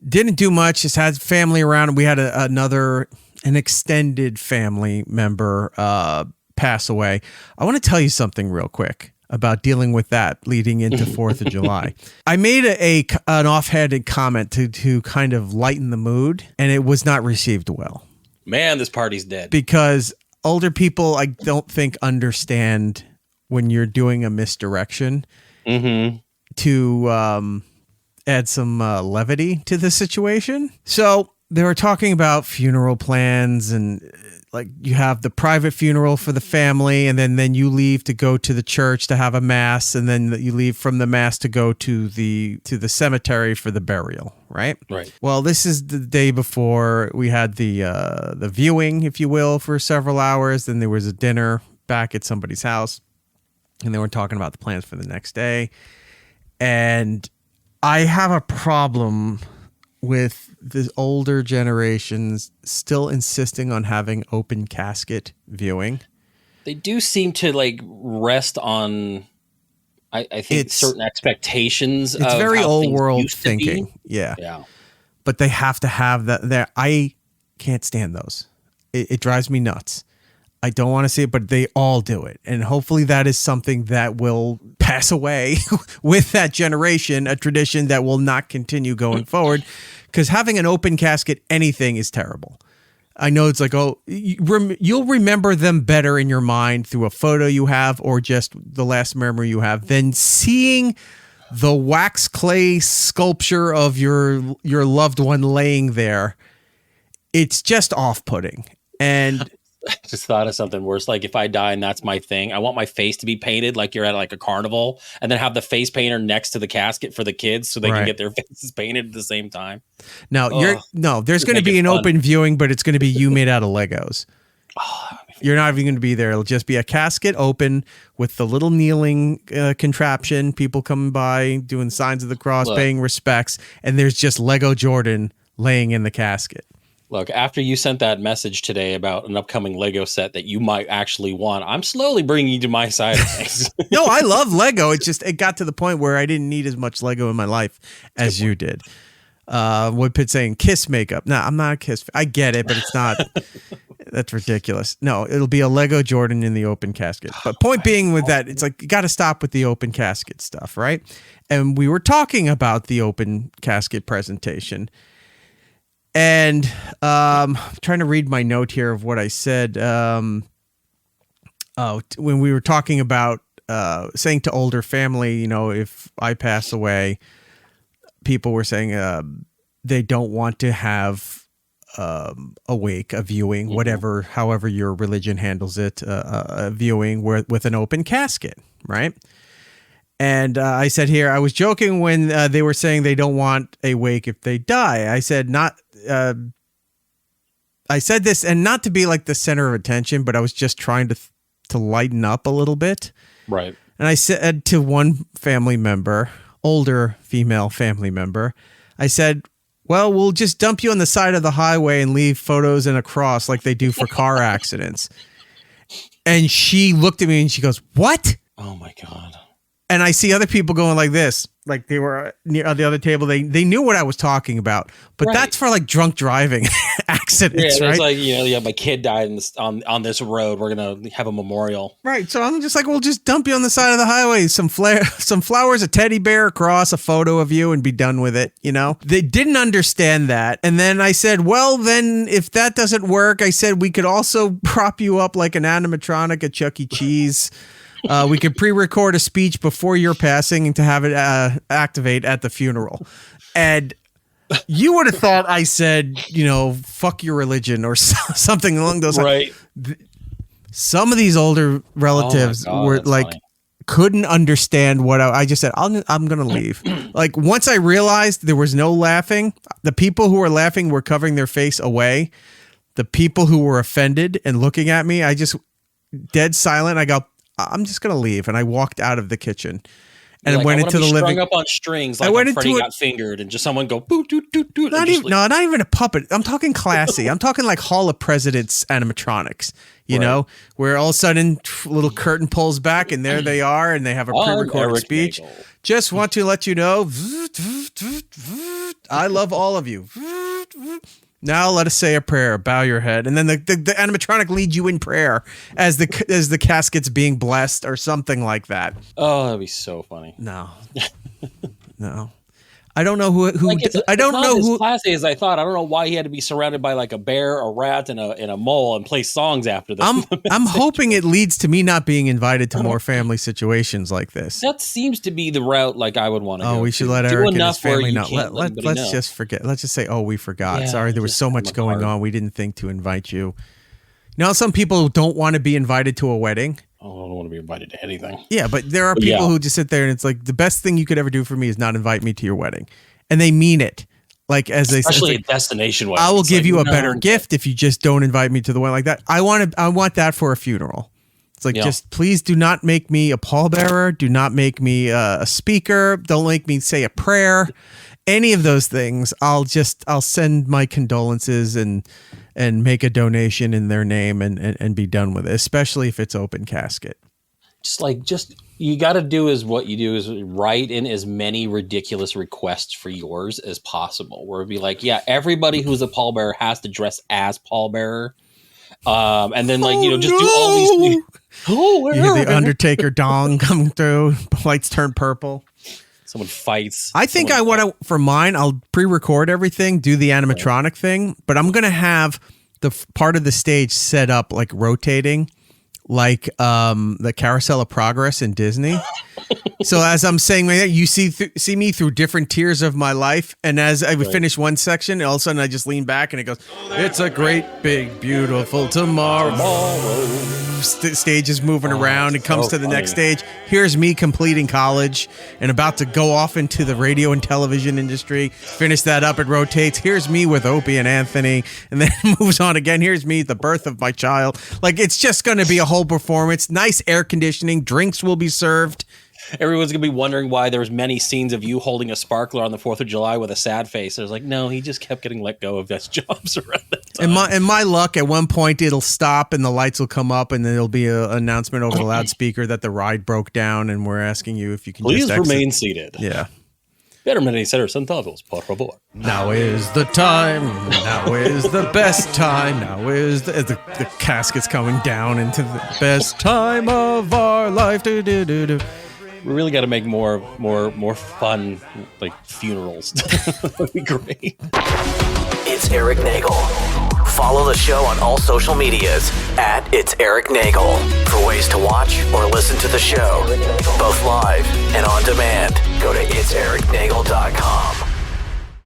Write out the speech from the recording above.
Didn't do much. Just had family around. We had an extended family member pass away. I want to tell you something real quick about dealing with that leading into 4th of July. I made an offhanded comment to kind of lighten the mood, and it was not received well. Man, this party's dead. Because older people, I don't think, understand when you're doing a misdirection to add some levity to the situation. So they were talking about funeral plans, and like you have the private funeral for the family, and then you leave to go to the church to have a mass, and then you leave from the mass to go to the cemetery for the burial, right? Right. Well, this is the day before we had the viewing, if you will, for several hours. Then there was a dinner back at somebody's house, and they were talking about the plans for the next day. And I have a problem with the older generations still insisting on having open casket viewing. They do seem to like rest on, I think, certain expectations. It's of very how old things world used to thinking. be. Yeah. But they have to have that there. I can't stand those. It drives me nuts. I don't want to see it, but they all do it. And hopefully that is something that will pass away with that generation, a tradition that will not continue going forward. Because having an open casket, anything is terrible. I know it's like, you'll remember them better in your mind through a photo you have or just the last memory you have than seeing the wax clay sculpture of your loved one laying there. It's just off-putting. And I just thought of something worse. Like if I die and that's my thing, I want my face to be painted like you're at like a carnival, and then have the face painter next to the casket for the kids so they can get their faces painted at the same time. Now there's going to be an open viewing, but it's going to be you made out of Legos. You're not even going to be there. It'll just be a casket open with the little kneeling contraption, people coming by, doing signs of the cross, paying respects, and there's just Lego Jordan laying in the casket. Look, after you sent that message today about an upcoming Lego set that you might actually want, I'm slowly bringing you to my side of things. No, I love Lego. It got to the point where I didn't need as much Lego in my life as you did. Woodpit saying Kiss makeup. No, I'm not a Kiss. I get it, but it's not. That's ridiculous. No, it'll be a Lego Jordan in the open casket. But point being with that, it's like you got to stop with the open casket stuff, right? And we were talking about the open casket presentation. And I'm trying to read my note here of what I said. When we were talking about saying to older family, if I pass away, people were saying they don't want to have a wake, a viewing, whatever, however your religion handles it, a viewing with an open casket, right? And I said here, I was joking when they were saying they don't want a wake if they die. I said I said this, and not to be like the center of attention, but I was just trying to lighten up a little bit. Right. And I said to one family member, older female family member, I said, well, we'll just dump you on the side of the highway and leave photos in a cross like they do for car accidents. And she looked at me and she goes, what? Oh my God. And I see other people going like this, like they were near the other table. They knew what I was talking about, but that's for like drunk driving accidents, right? It's like, my kid died on this road. We're going to have a memorial. Right. So I'm just like, we'll just dump you on the side of the highway. Some flowers, a teddy bear, a cross, a photo of you, and be done with it. They didn't understand that. And then I said, well, then if that doesn't work, I said, we could also prop you up like an animatronic at Chuck E. Cheese. We could pre-record a speech before your passing and to have it activate at the funeral. And you would have thought I said, fuck your religion or something along those lines. Right. Some of these older relatives were like, funny. Couldn't understand what I just said. I'm going to leave. Like once I realized there was no laughing, the people who were laughing were covering their face away. The people who were offended and looking at me, I just dead silent. I go, I'm just going to leave. And I walked out of the kitchen and went into the living room. Strung up on strings like when Freddie got fingered and just someone go, boo, doo, doo, doo. Not even a puppet. I'm talking classy. I'm talking like Hall of Presidents animatronics. you know, where all of a sudden a little curtain pulls back and there they are and they have a pre-recorded speech. Nagel. Just want to let you know, I love all of you. Now let us say a prayer. Bow your head, and then the animatronic leads you in prayer as the casket's being blessed or something like that. Oh, that'd be so funny. No. I don't know who I don't it's know not who as classy as I thought. I don't know why he had to be surrounded by like a bear, a rat, and a mole and play songs after them. I'm hoping it leads to me not being invited to more family situations like this. That seems to be the route like I would want to go. Oh, we should let Eric and his family know. Let's just forget. Let's just say, oh, we forgot. Yeah, Sorry, there was so much going on. We didn't think to invite you. Now, some people don't want to be invited to a wedding. Oh, I don't want to be invited to anything. Yeah, but there are people who just sit there and it's like, the best thing you could ever do for me is not invite me to your wedding. And they mean it. Like, as they say, especially a destination wedding. I will give you a better gift if you just don't invite me to the wedding like that. I want that for a funeral. It's like, just please do not make me a pallbearer. Do not make me a speaker. Don't make me say a prayer. Any of those things, I'll send my condolences and make a donation in their name and be done with it, especially if it's open casket. Just you got to do is what you do is write in as many ridiculous requests for yours as possible. Where it'd be like, yeah, everybody who's a pallbearer has to dress as pallbearer, and then just do all these things. You hear the Undertaker dong coming through, lights turn purple. Someone fights. I think I want to, for mine, I'll pre-record everything, do the animatronic thing, but I'm going to have the part of the stage set up like rotating, like the Carousel of Progress in Disney. So as I'm saying that, you see me through different tiers of my life, and as I would finish one section, all of a sudden I just lean back and it goes, "It's a great, big, beautiful tomorrow." Stage is moving around. It comes to the next stage. Here's me completing college and about to go off into the radio and television industry. Finish that up. It rotates. Here's me with Opie and Anthony, and then it moves on again. Here's me, the birth of my child. Like, it's just going to be a whole performance. Nice air conditioning. Drinks will be served. Everyone's going to be wondering why there's many scenes of you holding a sparkler on the 4th of July with a sad face. There's like, no, he just kept getting let go of his jobs around that time. And my luck, at one point it'll stop and the lights will come up and then there'll be an announcement over the loudspeaker that the ride broke down and we're asking you if you can please just remain seated. Yeah. Permanecer sentados, por favor. Now is the time. Now is the best time. Now is the casket's coming down into the best time of our life. We really got to make more fun, like, funerals. That'd be great. It's Eric Nagel. Follow the show on all social medias at It's Eric Nagel for ways to watch or listen to the show, both live and on demand. Go to itsericnagel.com.